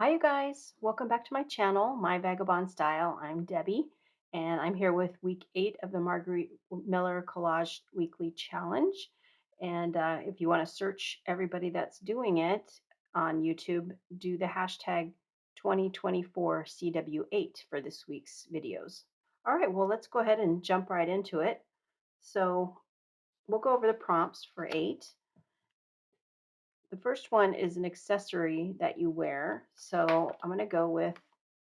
Hi, you guys. Welcome back to my channel, My Vagabond Style. I'm Debbie, and I'm here with week 8 of the Marguerite Miller Collage Weekly Challenge. And if you want to search everybody that's doing it on YouTube, do the hashtag 2024 CW8 for this week's videos. All right, well, let's go ahead and jump right into it. So we'll go over the prompts for 8. The first one is an accessory that you wear. So I'm going to go with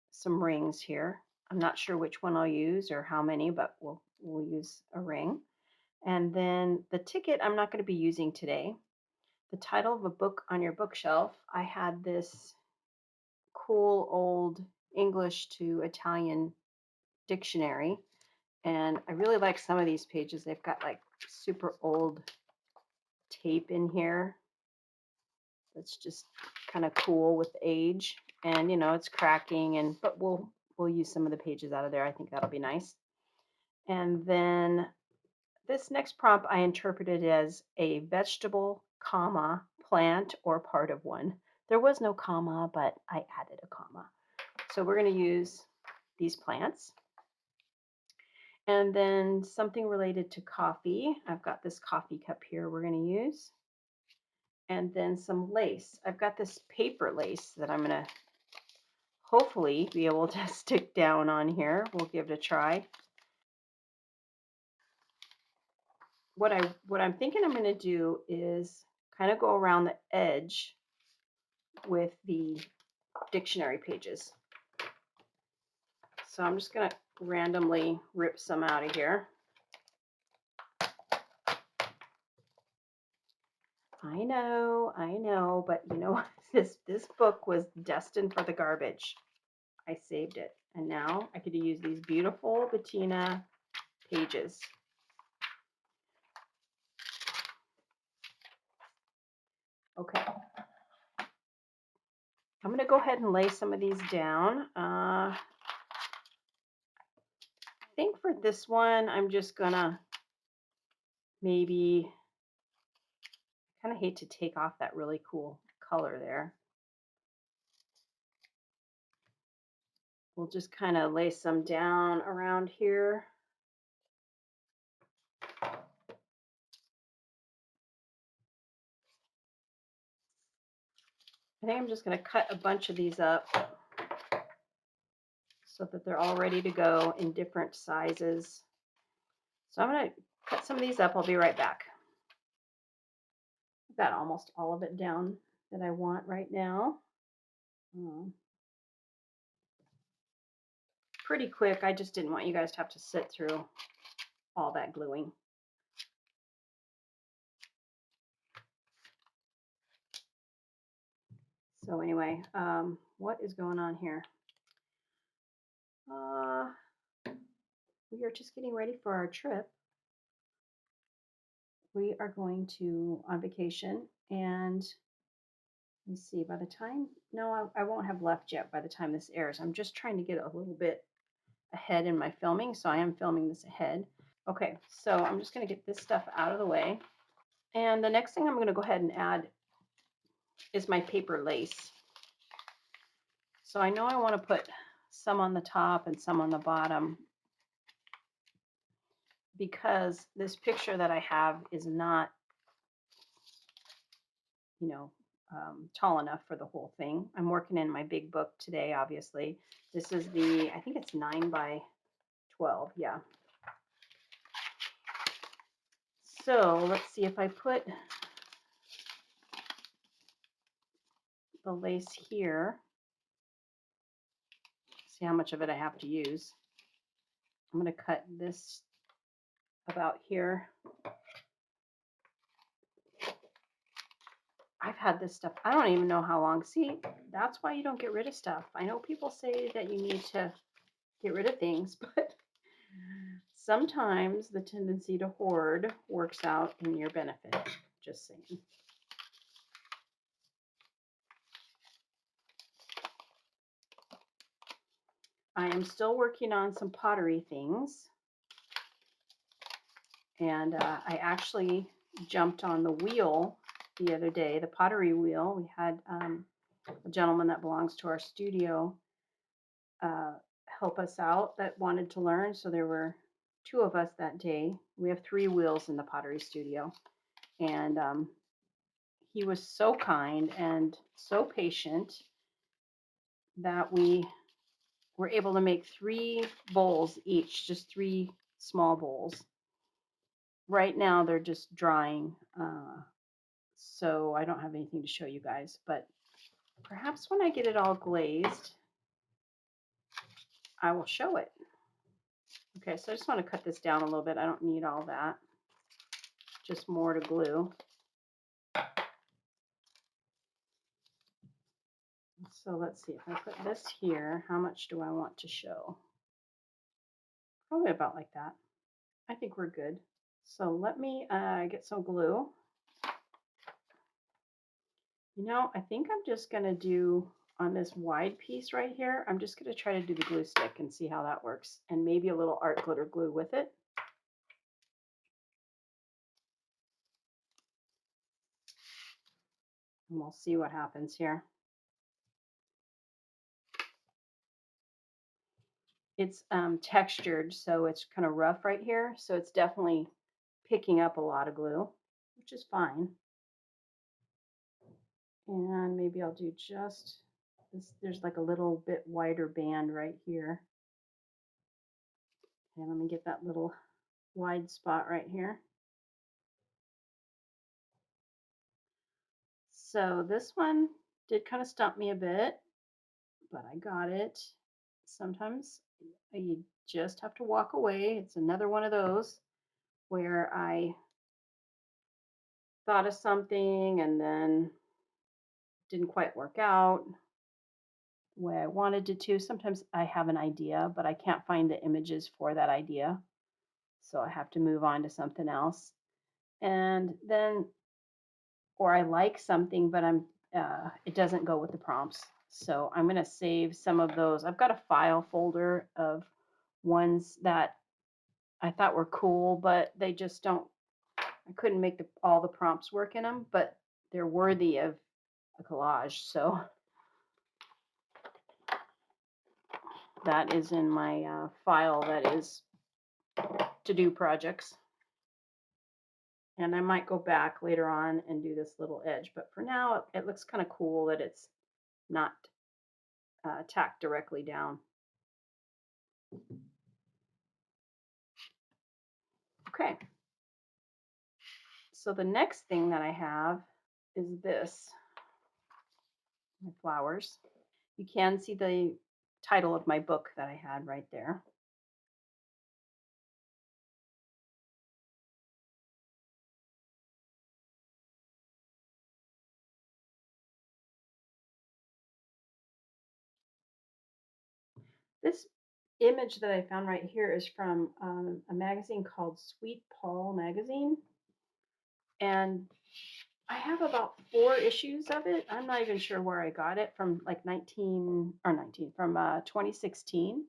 some rings here. I'm not sure which one I'll use or how many, but we'll use a ring. And then the ticket I'm not going to be using today. The title of a book on your bookshelf. I had this cool old English to Italian dictionary, and I really like some of these pages. They've got like super old tape in here. That's just kind of cool with age, and it's cracking, and but we'll use some of the pages out of there. I think that'll be nice. And then this next prompt I interpreted as a vegetable, comma, plant, or part of one. There was no comma, but I added a comma. So we're going to use these plants. And then something related to coffee. I've got this coffee cup here we're going to use. And then some lace. I've got this paper lace that I'm going to hopefully be able to stick down on here. We'll give it a try. What I'm thinking I'm going to do is kind of go around the edge with the dictionary pages. So I'm just going to randomly rip some out of here. I know, but this book was destined for the garbage. I saved it, and now I get to use these beautiful patina pages. Okay, I'm going to go ahead and lay some of these down. I think for this one, I'm just going to maybe, kind of hate to take off that really cool color there. We'll just kind of lay some down around here. I think I'm just going to cut a bunch of these up so that they're all ready to go in different sizes. So I'm going to cut some of these up. I'll be right back. I've got almost all of it down that I want right now. Pretty quick. I just didn't want you guys to have to sit through all that gluing. So anyway, what is going on here? We are just getting ready for our trip. We are going to on vacation, and let me see, by the time, no, I won't have left yet by the time this airs. I'm just trying to get a little bit ahead in my filming, so I am filming this ahead. Okay, so I'm just going to get this stuff out of the way. And the next thing I'm going to go ahead and add is my paper lace. So I know I want to put some on the top and some on the bottom, because this picture that I have is not, tall enough for the whole thing. I'm working in my big book today, obviously. This is I think it's 9 by 12, yeah. So let's see if I put the lace here. See how much of it I have to use. I'm going to cut this about here. I've had this stuff, I don't even know how long. See, that's why you don't get rid of stuff. I know people say that you need to get rid of things, but sometimes the tendency to hoard works out in your benefit. Just saying. I am still working on some pottery things, and I actually jumped on the wheel the other day, the pottery wheel. We had a gentleman that belongs to our studio uh, help us out that wanted to learn. So there were two of us that day. We have three wheels in the pottery studio. And he was so kind and so patient that we were able to make three bowls each, just three small bowls. Right now, they're just drying. So I don't have anything to show you guys, but perhaps when I get it all glazed, I will show it. Okay, so I just want to cut this down a little bit. I don't need all that, just more to glue. So let's see, if I put this here, how much do I want to show? Probably about like that. I think we're good. So let me get some glue. I think I'm just going to do on this wide piece right here, I'm just going to try to do the glue stick and see how that works. And maybe a little art glitter glue with it. And we'll see what happens here. It's textured, so it's kind of rough right here. So it's definitely picking up a lot of glue, which is fine. And maybe I'll do just this. There's like a little bit wider band right here. And let me get that little wide spot right here. So this one did kind of stump me a bit, but I got it. Sometimes you just have to walk away. It's another one of those where I thought of something and then didn't quite work out the way I wanted it to. Sometimes I have an idea, but I can't find the images for that idea. So I have to move on to something else. And then, or I like something, but it doesn't go with the prompts. So I'm going to save some of those. I've got a file folder of ones that I thought were cool, but they just don't, I couldn't make all the prompts work in them, but they're worthy of a collage. So that is in my file that is to do projects. And I might go back later on and do this little edge, but for now it looks kind of cool that it's not tacked directly down. Okay. So the next thing that I have is this, my flowers. You can see the title of my book that I had right there. This image that I found right here is from a magazine called Sweet Paul magazine. And I have about 4 issues of it. I'm not even sure where I got it from, like 2016.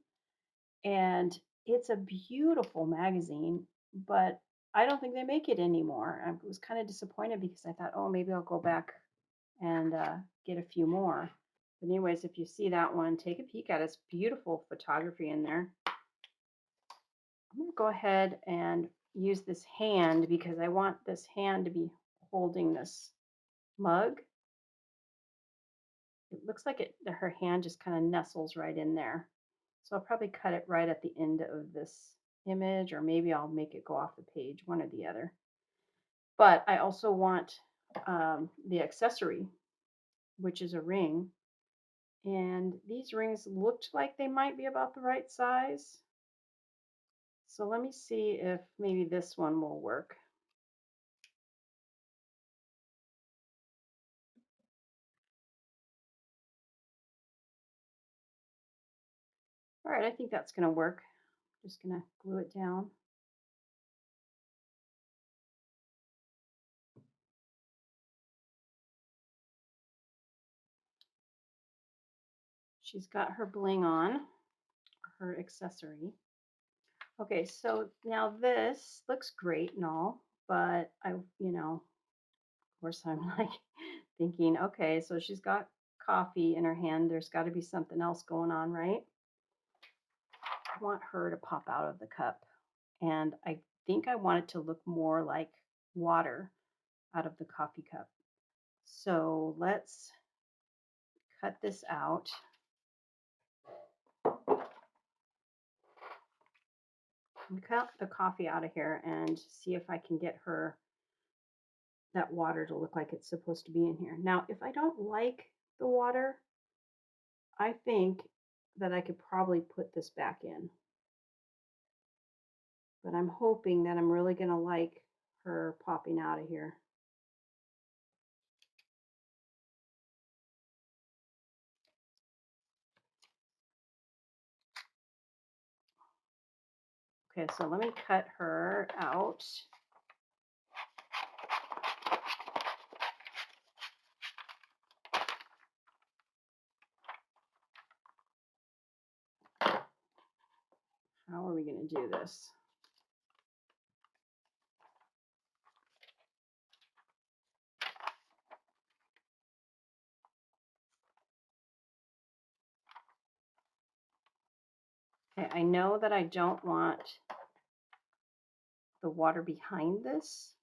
And it's a beautiful magazine, but I don't think they make it anymore. I was kind of disappointed because I thought, oh, maybe I'll go back and get a few more. But anyways, if you see that one, take a peek at it. It's beautiful photography in there. I'm going to go ahead and use this hand because I want this hand to be holding this mug. It looks like her hand just kind of nestles right in there. So I'll probably cut it right at the end of this image, or maybe I'll make it go off the page, one or the other. But I also want the accessory, which is a ring. And these rings looked like they might be about the right size. So let me see if maybe this one will work. All right, I think that's going to work. Just going to glue it down. She's got her bling on, her accessory. Okay, so now this looks great and all, but of course I'm like thinking, okay, so she's got coffee in her hand, there's got to be something else going on, right? I want her to pop out of the cup. And I think I want it to look more like water out of the coffee cup. So let's cut this out. And cut the coffee out of here and see if I can get her that water to look like it's supposed to be in here. Now, if I don't like the water, I think that I could probably put this back in. But I'm hoping that I'm really going to like her popping out of here. Okay, so let me cut her out. How are we going to do this? Okay, I know that I don't want the water behind this.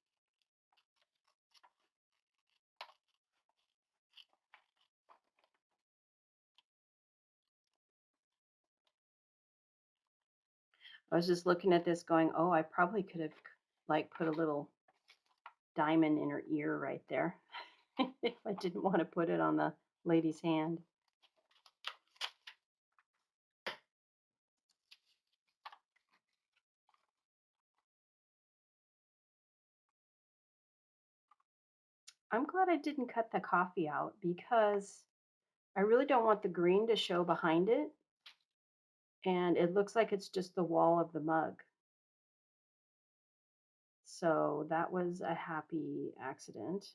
I was just looking at this going, oh, I probably could have like put a little diamond in her ear right there if I didn't want to put it on the lady's hand. I'm glad I didn't cut the coffee out because I really don't want the green to show behind it. And it looks like it's just the wall of the mug. So that was a happy accident.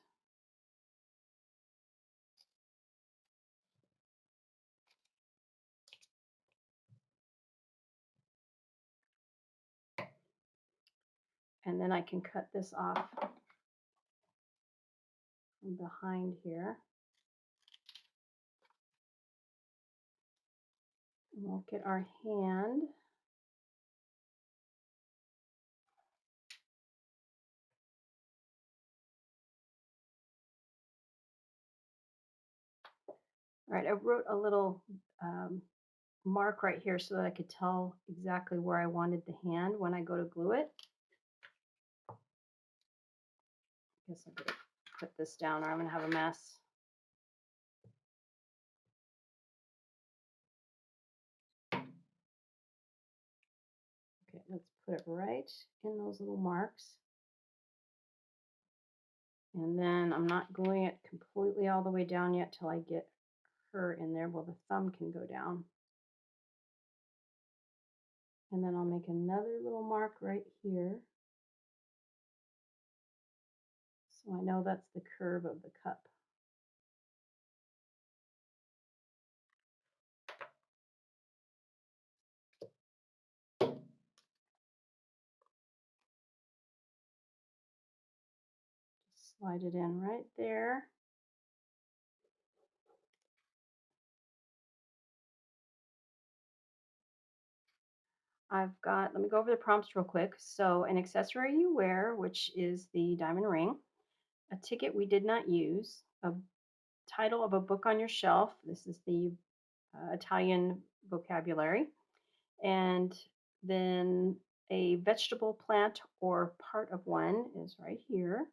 And then I can cut this off from behind here. And we'll get our hand. All right, I wrote a little mark right here so that I could tell exactly where I wanted the hand when I go to glue it. I guess I better put this down or I'm going to have a mess. Okay, let's put it right in those little marks. And then I'm not gluing it completely all the way down yet till I get her in there. Well, the thumb can go down. And then I'll make another little mark right here. So I know that's the curve of the cup. Just slide it in right there. I've got, let me go over the prompts real quick. So an accessory you wear, which is the diamond ring, a ticket we did not use, a title of a book on your shelf. This is the Italian vocabulary. And then a vegetable plant or part of one is right here.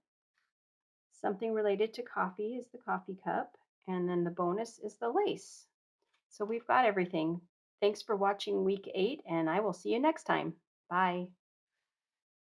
Something related to coffee is the coffee cup. And then the bonus is the lace. So we've got everything. Thanks for watching week 8, and I will see you next time. Bye.